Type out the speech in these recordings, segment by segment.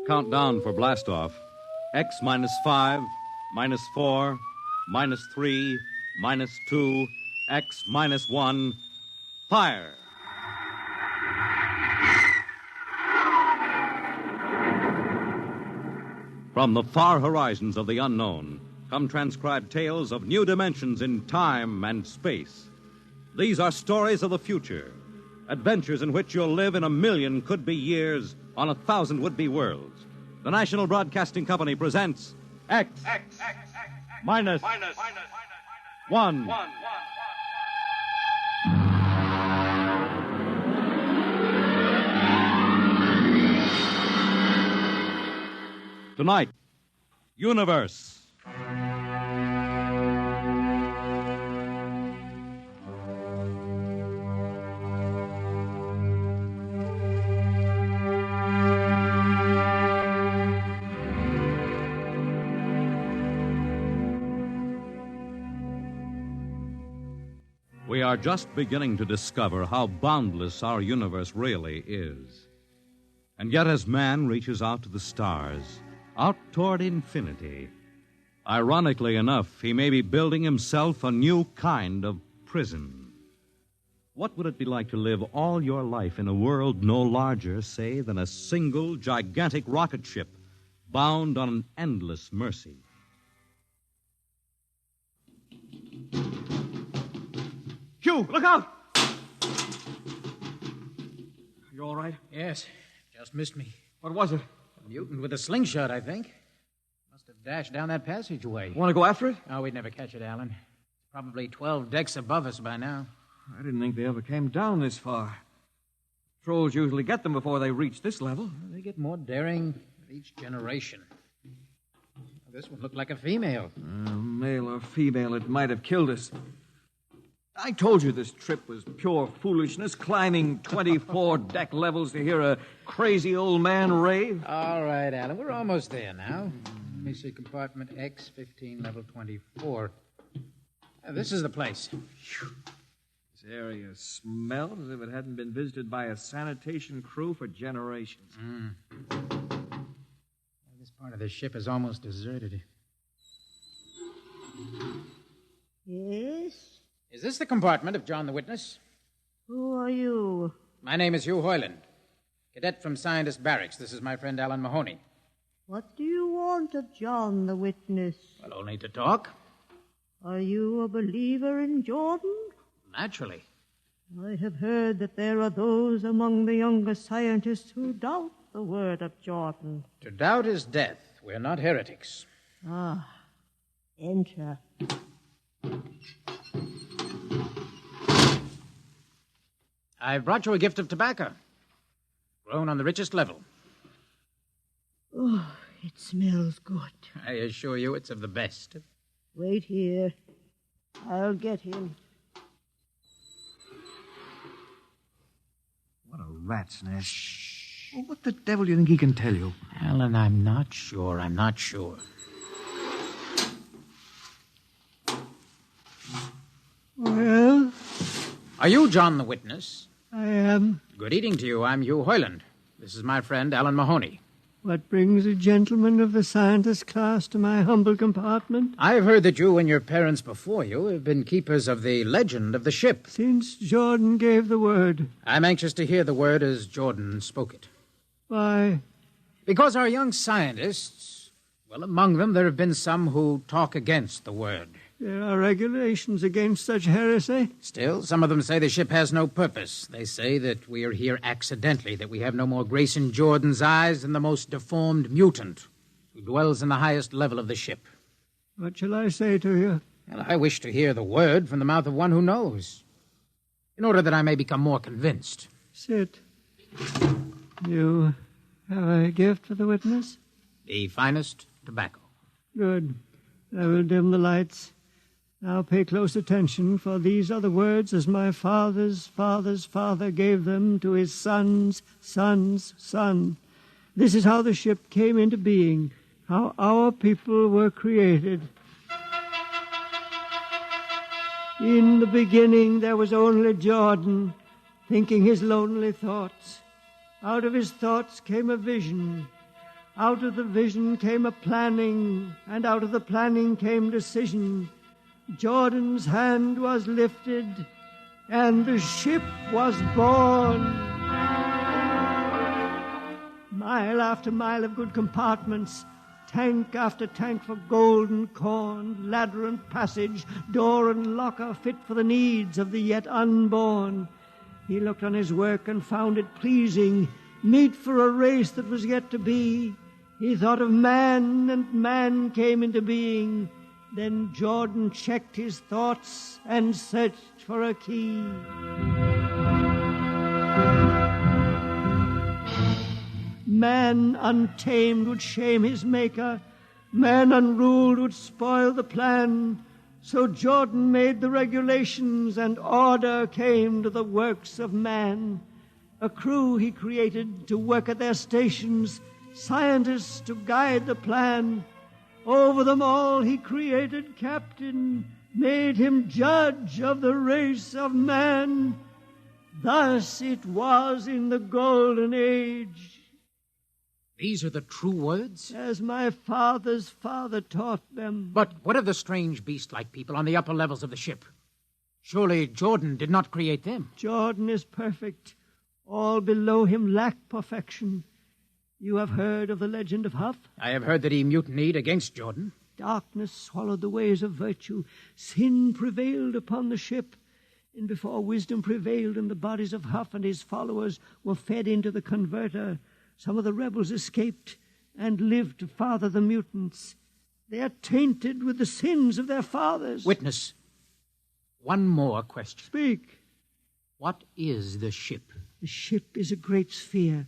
Countdown for blastoff. X minus 5, minus 4, minus 3, minus 2, X minus 1. Fire! From the far horizons of the unknown come transcribed tales of new dimensions in time and space. These are stories of the future, adventures in which you'll live in 1,000,000 could-be years on 1,000 would-be worlds. The National Broadcasting Company presents X minus 1. Tonight, Universe. We are just beginning to discover how boundless our universe really is. And yet, as man reaches out to the stars, out toward infinity, ironically enough, he may be building himself a new kind of prison. What would it be like to live all your life in a world no larger, say, than a single gigantic rocket ship bound on an endless mercy? Hugh, look out! You all right? Yes, just missed me. What was it? A mutant with a slingshot, I think. Must have dashed down that passageway. Want to go after it? Oh, we'd never catch it, Alan. It's probably 12 decks above us by now. I didn't think they ever came down this far. Trolls usually get them before they reach this level. Well, they get more daring with each generation. This one looked like a female. Male or female, it might have killed us. I told you this trip was pure foolishness, climbing 24 deck levels to hear a crazy old man rave. All right, Alan, we're almost there now. Let me see, compartment X15, level 24. This is the place. This area smelled as if it hadn't been visited by a sanitation crew for generations. This part of the ship is almost deserted. Yes? Is this the compartment of John the Witness? Who are you? My name is Hugh Hoyland, cadet from Scientist Barracks. This is my friend Alan Mahoney. What do you want of John the Witness? Well, only to talk. Are you a believer in Jordan? Naturally. I have heard that there are those among the younger scientists who doubt the word of Jordan. To doubt is death. We're not heretics. Ah, enter. I've brought you a gift of tobacco, grown on the richest level. Oh, it smells good. I assure you it's of the best. Wait here. I'll get him. What a rat's nest. Shh. Well, what the devil do you think he can tell you? Alan, I'm not sure. Well? Are you John the Witness? I am. Good evening to you. I'm Hugh Hoyland. This is my friend, Alan Mahoney. What brings a gentleman of the scientist class to my humble compartment? I've heard that you and your parents before you have been keepers of the legend of the ship. Since Jordan gave the word. I'm anxious to hear the word as Jordan spoke it. Why? Because our young scientists, well, among them there have been some who talk against the word. There are regulations against such heresy. Still, some of them say the ship has no purpose. They say that we are here accidentally, that we have no more grace in Jordan's eyes than the most deformed mutant who dwells in the highest level of the ship. What shall I say to you? Well, I wish to hear the word from the mouth of one who knows, in order that I may become more convinced. Sit. You have a gift for the witness? The finest tobacco. Good. I will dim the lights. Now pay close attention, for these are the words as my father's father's father gave them to his son's son's son. This is how the ship came into being, how our people were created. In the beginning there was only Jordan, thinking his lonely thoughts. Out of his thoughts came a vision. Out of the vision came a planning, and out of the planning came decision. Jordan's hand was lifted, and the ship was born. Mile after mile of good compartments, tank after tank for gold and corn, ladder and passage, door and locker fit for the needs of the yet unborn. He looked on his work and found it pleasing, meet for a race that was yet to be. He thought of man, and man came into being. Then Jordan checked his thoughts and searched for a key. Man untamed would shame his maker. Man unruled would spoil the plan. So Jordan made the regulations, and order came to the works of man. A crew he created to work at their stations, scientists to guide the plan. Over them all he created captain, made him judge of the race of man. Thus it was in the golden age. These are the true words? As my father's father taught them. But what of the strange beast-like people on the upper levels of the ship? Surely Jordan did not create them. Jordan is perfect. All below him lack perfection. You have heard of the legend of Huff? I have heard that he mutinied against Jordan. Darkness swallowed the ways of virtue. Sin prevailed upon the ship. And before wisdom prevailed and the bodies of Huff and his followers were fed into the converter, some of the rebels escaped and lived to father the mutants. They are tainted with the sins of their fathers. Witness, one more question. Speak. What is the ship? The ship is a great sphere,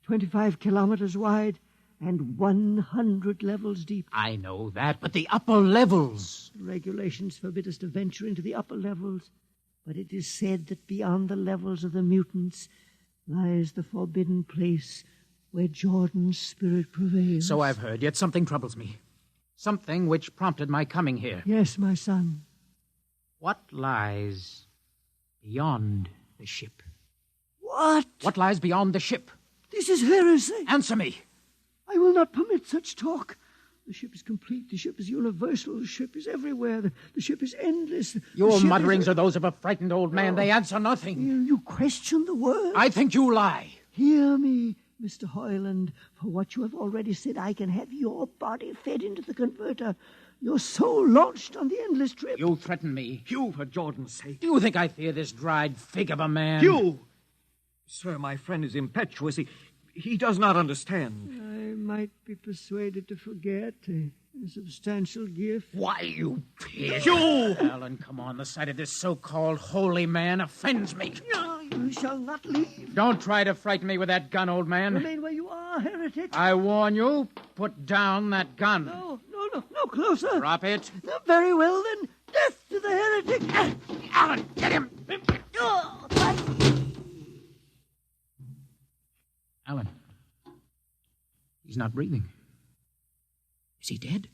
25 kilometers wide and 100 levels deep. I know that, but the upper levels. Regulations forbid us to venture into the upper levels, but it is said that beyond the levels of the mutants lies the forbidden place where Jordan's spirit prevails. So I've heard, yet something troubles me. Something which prompted my coming here. Yes, my son. What lies beyond the ship? What? What lies beyond the ship? This is heresy. Answer me. I will not permit such talk. The ship is complete. The ship is universal. The ship is everywhere. The ship is endless. Your mutterings are those of a frightened old man. They answer nothing. You question the word. I think you lie. Hear me, Mr. Hoyland. For what you have already said, I can have your body fed into the converter, your soul launched on the endless trip. You threaten me. Hugh, for Jordan's sake. Do you think I fear this dried fig of a man? Hugh! Sir, my friend is impetuous. He does not understand. I might be persuaded to forget a substantial gift. Why, you pig. Hugh! Alan, come on. The sight of this so-called holy man offends me. You shall not leave. Don't try to frighten me with that gun, old man. Remain where you are, heretic. I warn you, put down that gun. No, closer. Drop it. No, very well, then. Death to the heretic. Alan, get him. Alan, he's not breathing. Is he dead?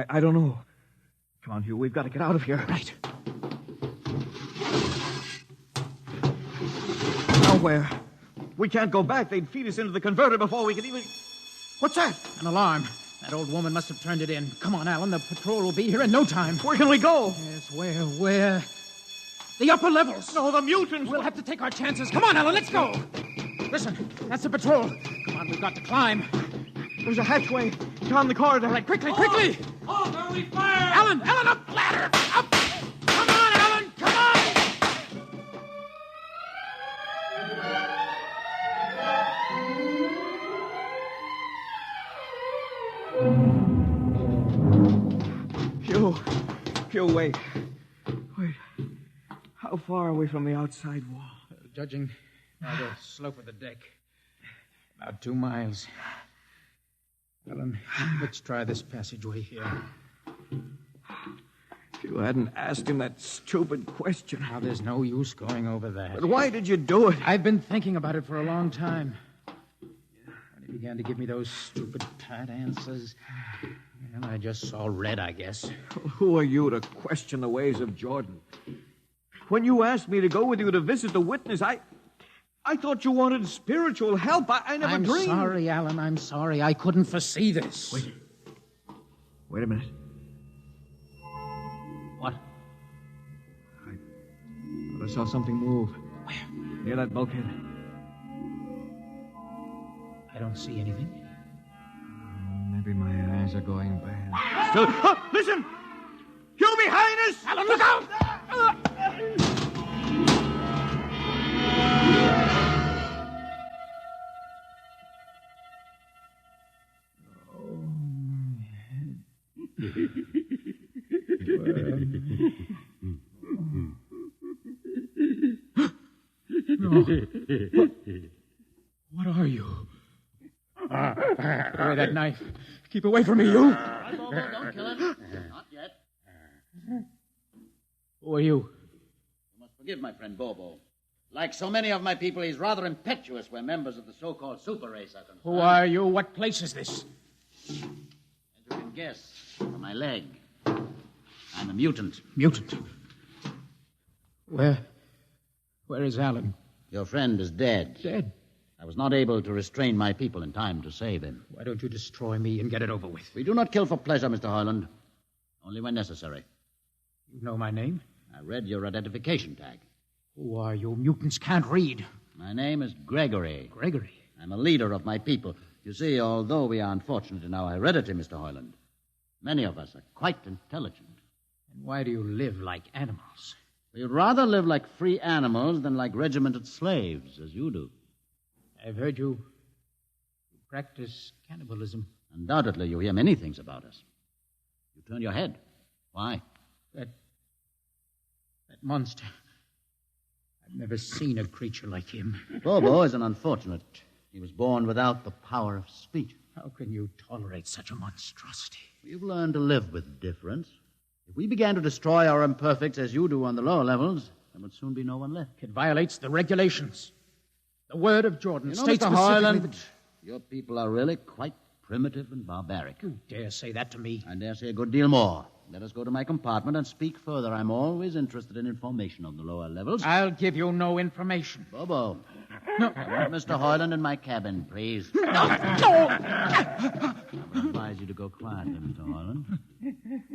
I don't know. Come on, Hugh, we've got to get out of here. Right. Now where? We can't go back. They'd feed us into the converter before we could even... What's that? An alarm. That old woman must have turned it in. Come on, Alan. The patrol will be here in no time. Where can we go? Yes, where? The upper levels. No, the mutants. We'll have to take our chances. Come on, Alan, let's go. Listen, that's the patrol. Come on, we've got to climb. There's a hatchway down the corridor. All right, quickly. Oh, there we fire! Alan, up the ladder. Up. Come on, Alan, come on. Hugh, wait. How far are we from the outside wall? Judging by the slope of the deck, about 2 miles. Alan, let's try this passageway here. If you hadn't asked him that stupid question. Now, there's no use going over that. But why did you do it? I've been thinking about it for a long time. When he began to give me those stupid, pat answers, well, I just saw red, I guess. Who are you to question the ways of Jordan? When you asked me to go with you to visit the witness, I thought you wanted spiritual help. I never dreamed. I'm sorry, Alan. I'm sorry. I couldn't foresee this. Wait a minute. What? I saw something move. Where? Near that bulkhead. I don't see anything. Maybe my eyes are going bad. Still, listen! You behind us! Alan, look out! What are you? Put away that knife. Keep away from me, you. Don't kill him. Not yet. Who are you? You must forgive my friend Bobo. Like so many of my people, he's rather impetuous where members of the so-called super race are concerned. Who are you? What place is this? As you can guess, from my leg, I'm a mutant. Mutant. Where is Alan? Your friend is dead. Dead. I was not able to restrain my people in time to save him. Why don't you destroy me and get it over with? We do not kill for pleasure, Mr. Hoyland. Only when necessary. You know my name? I read your identification tag. Who are you? Mutants can't read. My name is Gregory. Gregory? I'm a leader of my people. You see, although we are unfortunate in our heredity, Mr. Hoyland, many of us are quite intelligent. And why do you live like animals? We'd rather live like free animals than like regimented slaves, as you do. I've heard you practice cannibalism. Undoubtedly, you hear many things about us. You turn your head. Why? That monster. I've never seen a creature like him. Bobo is an unfortunate. He was born without the power of speech. How can you tolerate such a monstrosity? We've learned to live with difference. If we began to destroy our imperfects as you do on the lower levels, there would soon be no one left. It violates the regulations. The word of Jordan You know, states Mr. specifically Hoyland, that... your people are really quite primitive and barbaric. You dare say that to me? I dare say a good deal more. Let us go to my compartment and speak further. I'm always interested in information on the lower levels. I'll give you no information. Bobo. No. I want Mr. Hoyland in my cabin, please. No! I would advise you to go quietly, Mr. Hoyland.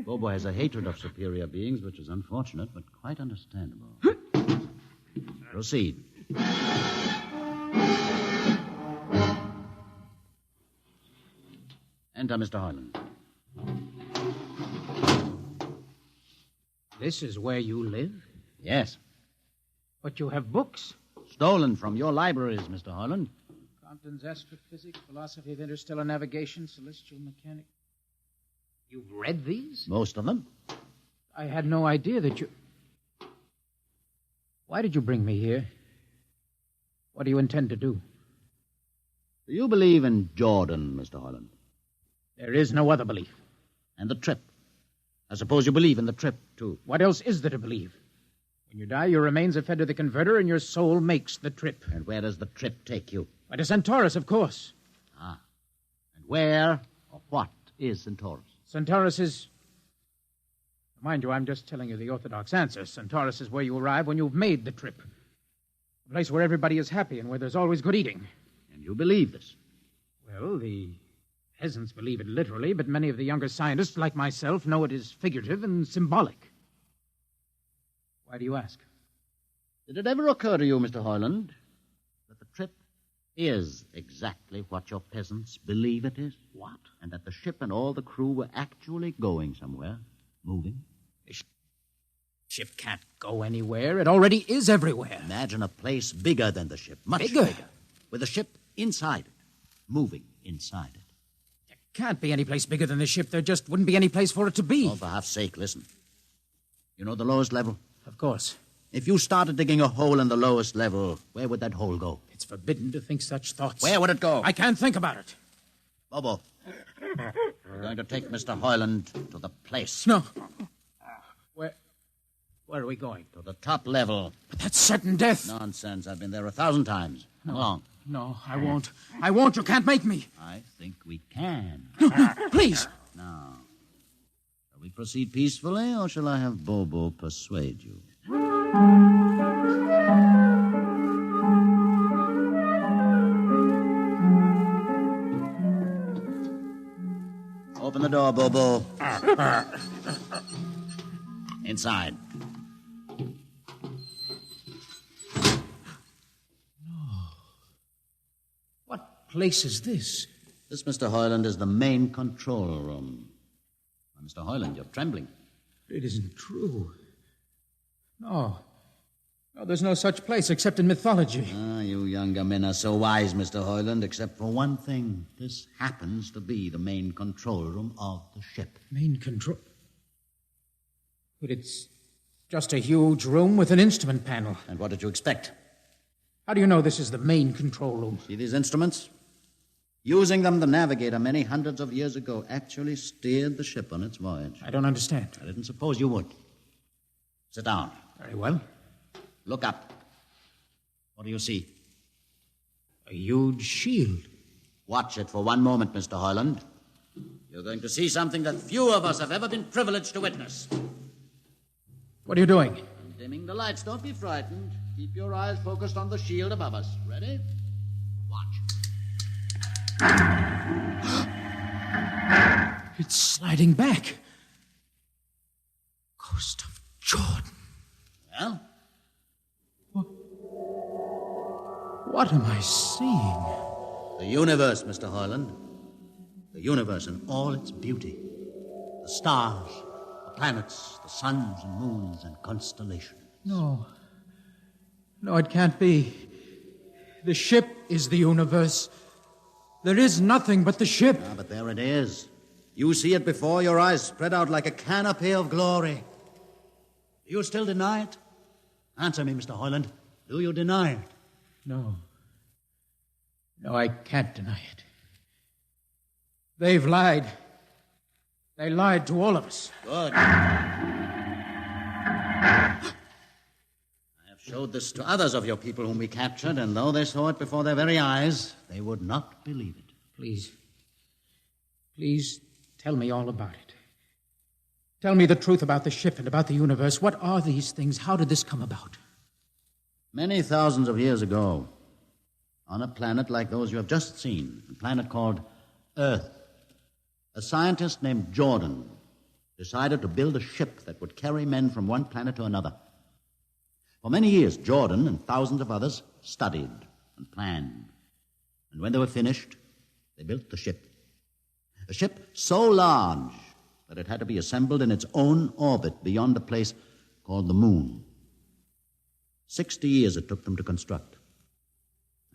Bobo has a hatred of superior beings, which is unfortunate, but quite understandable. Proceed. Enter, Mr. Hoyland. This is where you live? Yes. But you have books. Stolen from your libraries, Mr. Hoyland. Compton's Astrophysics, Philosophy of Interstellar Navigation, Celestial Mechanics. You've read these? Most of them. I had no idea that you... Why did you bring me here? What do you intend to do? Do you believe in Jordan, Mr. Hoyland? There is no other belief. And the trip? I suppose you believe in the trip, too. What else is there to believe? When you die, your remains are fed to the converter, and your soul makes the trip. And where does the trip take you? Why, to Centaurus, of course. Ah. And where or what is Centaurus? Centaurus is... Mind you, I'm just telling you the orthodox answer. Centaurus is where you arrive when you've made the trip. A place where everybody is happy and where there's always good eating. And you believe this? Well, the peasants believe it literally, but many of the younger scientists, like myself, know it is figurative and symbolic. Why do you ask? Did it ever occur to you, Mr. Hoyland, that the trip is exactly what your peasants believe it is? What? And that the ship and all the crew were actually going somewhere, moving? The ship can't go anywhere. It already is everywhere. Imagine a place bigger than the ship, much Bigger? with the ship inside it, moving inside it. There can't be any place bigger than the ship. There just wouldn't be any place for it to be. Oh, for half's sake, listen. You know the lowest level? Of course. If you started digging a hole in the lowest level, where would that hole go? It's forbidden to think such thoughts. Where would it go? I can't think about it. Bobo, we're going to take Mr. Hoyland to the place. No. Where are we going? To the top level. But that's certain death. Nonsense. I've been there 1,000 times. How long? No, I won't. I won't. You can't make me. I think we can. No, please. Now, shall we proceed peacefully, or shall I have Bobo persuade you? Open the door, Bobo. Inside. What place is this? This, Mr. Hoyland, is the main control room. Why, Mr. Hoyland, you're trembling. It isn't true. No, there's no such place except in mythology. Ah, you younger men are so wise, Mr. Hoyland, except for one thing. This happens to be the main control room of the ship. Main control? But it's just a huge room with an instrument panel. And what did you expect? How do you know this is the main control room? See these instruments? Using them, the navigator many hundreds of years ago actually steered the ship on its voyage. I don't understand. I didn't suppose you would. Sit down. Very well. Look up. What do you see? A huge shield. Watch it for one moment, Mr. Hoyland. You're going to see something that few of us have ever been privileged to witness. What are you doing? I'm dimming the lights. Don't be frightened. Keep your eyes focused on the shield above us. Ready? Watch. It's sliding back. Ghost of Jordan. Well? What am I seeing? The universe, Mr. Hoyland. The universe in all its beauty. The stars, the planets, the suns and moons and constellations. No, it can't be. The ship is the universe. There is nothing but the ship. Ah, but there it is. You see it before your eyes, spread out like a canopy of glory. Do you still deny it? Answer me, Mr. Hoyland. Do you deny it? No, I can't deny it. They've lied. They lied to all of us. Good. I have showed this to others of your people whom we captured, and though they saw it before their very eyes, they would not believe it. Please tell me all about it. Tell me the truth about the ship and about the universe. What are these things? How did this come about? Many thousands of years ago, on a planet like those you have just seen, a planet called Earth, a scientist named Jordan decided to build a ship that would carry men from one planet to another. For many years, Jordan and thousands of others studied and planned. And when they were finished, they built the ship. A ship so large that it had to be assembled in its own orbit beyond a place called the Moon. 60 years it took them to construct.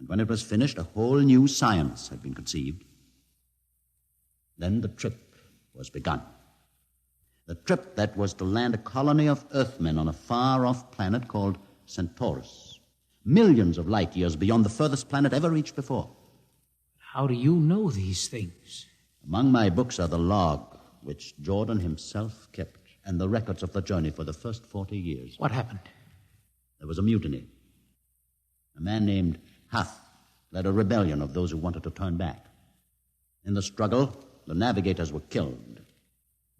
And when it was finished, a whole new science had been conceived. Then the trip was begun. The trip that was to land a colony of Earthmen on a far-off planet called Centaurus, millions of light years beyond the furthest planet ever reached before. How do you know these things? Among my books are the log, which Jordan himself kept, and the records of the journey for the first 40 years. What happened? There was a mutiny. A man named Huth led a rebellion of those who wanted to turn back. In the struggle, the navigators were killed.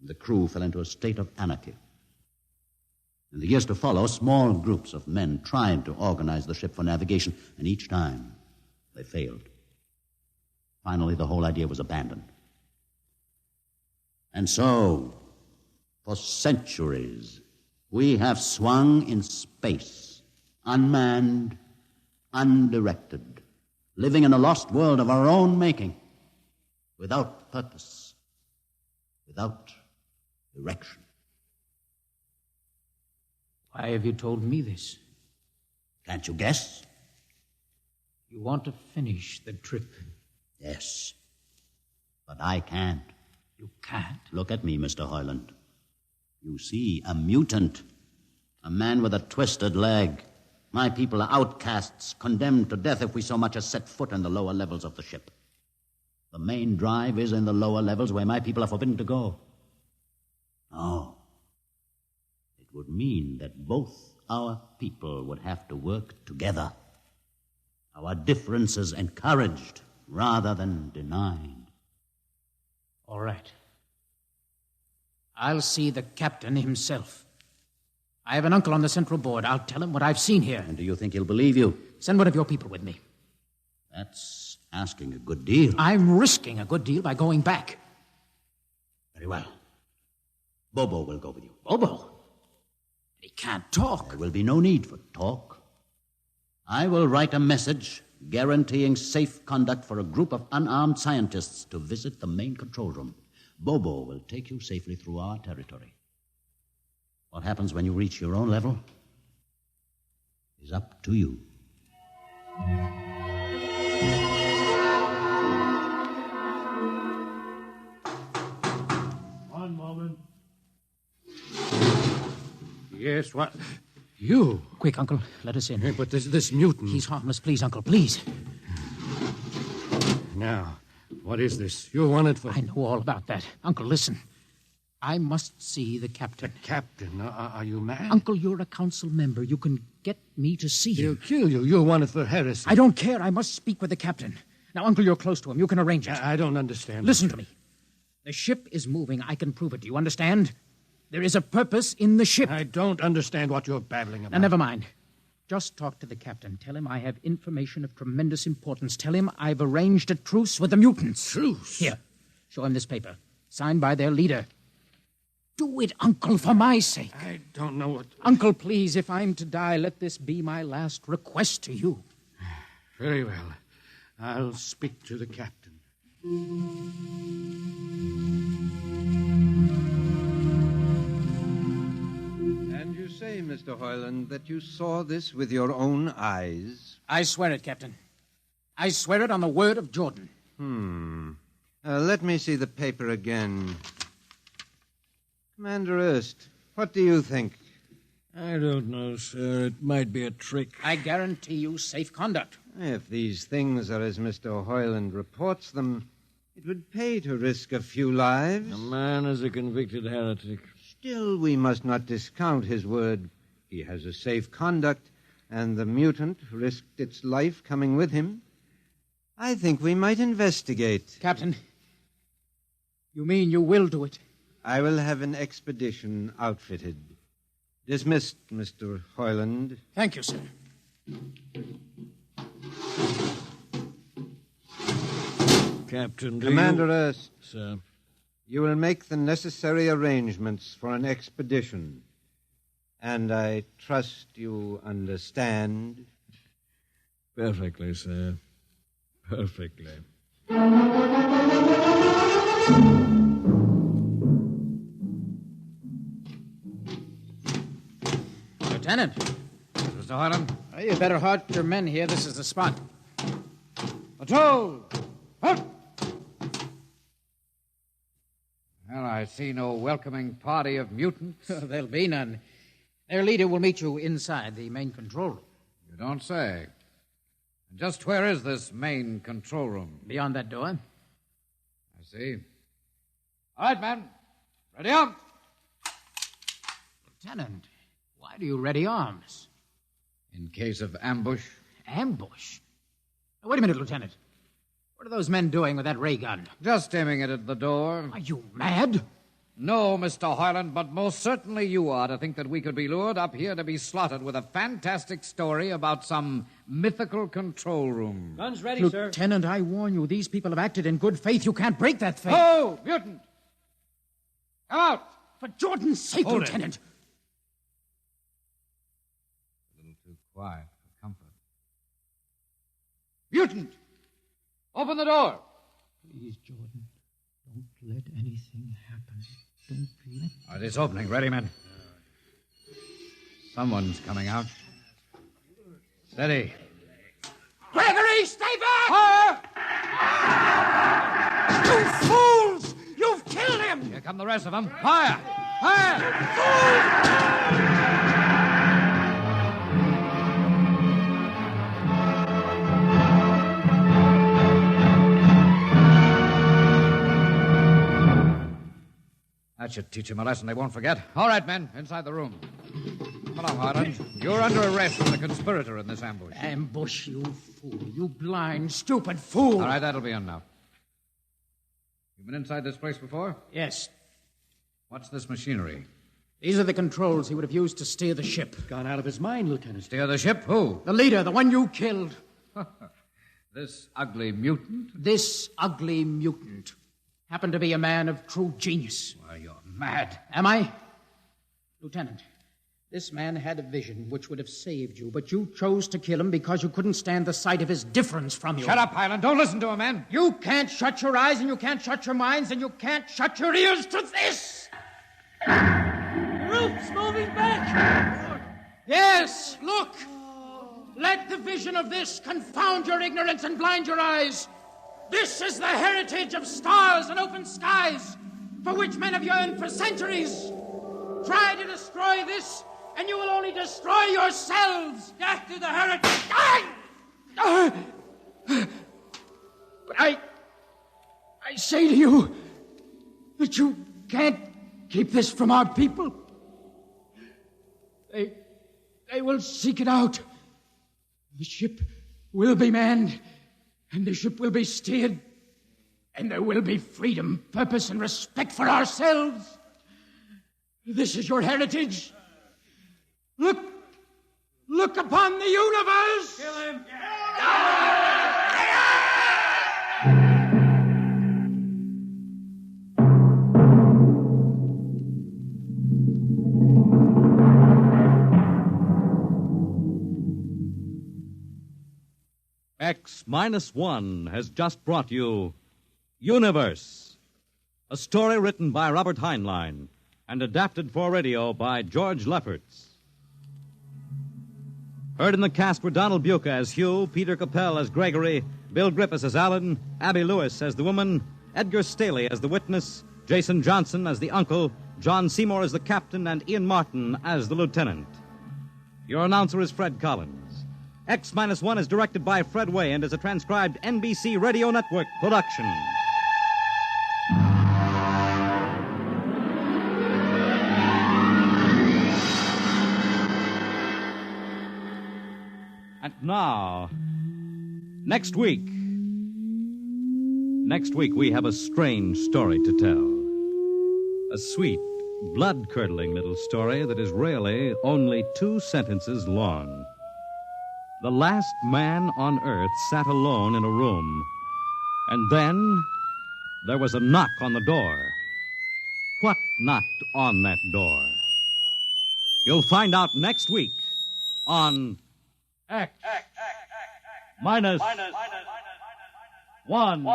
The crew fell into a state of anarchy. In the years to follow, small groups of men tried to organize the ship for navigation, and each time they failed. Finally, the whole idea was abandoned. And so, for centuries, we have swung in space, unmanned, undirected, living in a lost world of our own making, without purpose, without direction. Why have you told me this? Can't you guess? You want to finish the trip. Yes, but I can't. You can't? Look at me, Mr. Hoyland. You see, a mutant, a man with a twisted leg. My people are outcasts, condemned to death if we so much as set foot in the lower levels of the ship. The main drive is in the lower levels where my people are forbidden to go. No. It would mean that both our people would have to work together. Our differences encouraged rather than denied. All right. I'll see the captain himself. I have an uncle on the Central Board. I'll tell him what I've seen here. And do you think he'll believe you? Send one of your people with me. That's asking a good deal. I'm risking a good deal by going back. Very well. Bobo will go with you. Bobo? He can't talk. There will be no need for talk. I will write a message guaranteeing safe conduct for a group of unarmed scientists to visit the main control room. Bobo will take you safely through our territory. What happens when you reach your own level is up to you. One moment. Yes, what? You? Quick, Uncle, let us in. Hey, but this mutant... He's harmless. Please, Uncle, please. Now, what is this? You're wanted for... I know all about that. Uncle, listen. I must see the captain. The captain? Are you mad? Uncle, you're a council member. You can get me to see He'll him. kill you. You're wanted for heresy. I don't care. I must speak with the captain. Now, Uncle, you're close to him. You can arrange it. I don't understand. Listen to me. The ship is moving. I can prove it. Do you understand? There is a purpose in the ship. I don't understand what you're babbling about. Now, never mind. Just talk to the captain. Tell him I have information of tremendous importance. Tell him I've arranged a truce with the mutants. Truce? Here. Show him this paper. Signed by their leader. Do it, Uncle, for my sake. I don't know what... Uncle, please, if I'm to die, let this be my last request to you. Very well. I'll speak to the captain. And you say, Mr. Hoyland, that you saw this with your own eyes? I swear it, Captain. I swear it on the word of Jordan. Let me see the paper again. Commander Erst, what do you think? I don't know, sir. It might be a trick. I guarantee you safe conduct. If these things are as Mr. Hoyland reports them, it would pay to risk a few lives. The man is a convicted heretic. Still, we must not discount his word. He has a safe conduct, and the mutant risked its life coming with him. I think we might investigate. Captain, you mean you will do it? I will have an expedition outfitted. Dismissed, Mr. Hoyland. Thank you, sir. Captain, do Commander you... Erst, Sir. you will make the necessary arrangements for an expedition. And I trust you understand. Perfectly, sir. Perfectly. Lieutenant. Mr. Hoyland? You better halt your men here. This is the spot. Patrol! Halt! Well, I see no welcoming party of mutants. There'll be none. Their leader will meet you inside the main control room. You don't say. And just where is this main control room? Beyond that door. I see. All right, men. Ready up. Lieutenant, why do you ready arms? In case of ambush. Ambush? Now, wait a minute, Lieutenant. What are those men doing with that ray gun? Just aiming it at the door. Are you mad? No, Mr. Hoyland, but most certainly you are to think that we could be lured up here to be slaughtered with a fantastic story about some mythical control room. Guns ready, sir. Lieutenant, I warn you, these people have acted in good faith. You can't break that faith. Oh, mutant! Come out! For Jordan's sake, Hold it. Lieutenant. A little too quiet for comfort. Mutant! Open the door! Please, Jordan, don't let anything happen. Don't let... All right, it's opening. Ready, men? Someone's coming out. Steady. Gregory, stay back! You fools! You've killed him! Here come the rest of them. Fire! Fire! That should teach them a lesson they won't forget. All right, men, inside the room. Come along, Harlan. You're under arrest as a conspirator in this ambush. Ambush, you fool. You blind, stupid fool. All right, that'll be enough. You've been inside this place before? Yes. What's this machinery? These are the controls he would have used to steer the ship. Gone out of his mind, Lieutenant. Steer the ship? Who? The leader, the one you killed. This ugly mutant? This ugly mutant. happened to be a man of true genius. Why, you're mad. Am I? Lieutenant, this man had a vision which would have saved you, but you chose to kill him because you couldn't stand the sight of his difference from you. Shut up, Highland. Don't listen to him, man. You can't shut your eyes, and you can't shut your minds, and you can't shut your ears to this! The roof's moving back! Yes, look! Let the vision of this confound your ignorance and blind your eyes. This is the heritage of stars and open skies, for which men have yearned for centuries. Try to destroy this, and you will only destroy yourselves. Death to the heritage! But I say to you that you can't keep this from our people. They will seek it out. The ship will be manned, and the ship will be steered, and there will be freedom, purpose, and respect for ourselves. This is your heritage. Look upon the universe. Kill him! X-1 has just brought you Universe, a story written by Robert Heinlein and adapted for radio by George Lefferts. Heard in the cast were Donald Buca as Hugh, Peter Capell as Gregory, Bill Griffiths as Alan, Abby Lewis as the woman, Edgar Staley as the witness, Jason Johnson as the uncle, John Seymour as the captain, and Ian Martin as the lieutenant. Your announcer is Fred Collins. X-1 is directed by Fred Way and is a transcribed NBC Radio Network production. And now, next week we have a strange story to tell. A sweet, blood-curdling little story that is really only 2 sentences long. The last man on Earth sat alone in a room, and then there was a knock on the door. What knocked on that door? You'll find out next week on X minus 1.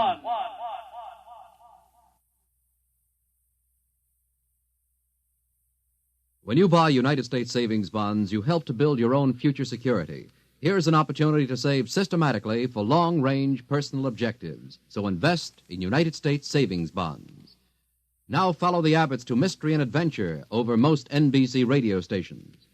When you buy United States savings bonds, you help to build your own future security. Here's an opportunity to save systematically for long-range personal objectives. So invest in United States savings bonds. Now follow the Abbotts to mystery and adventure over most NBC radio stations.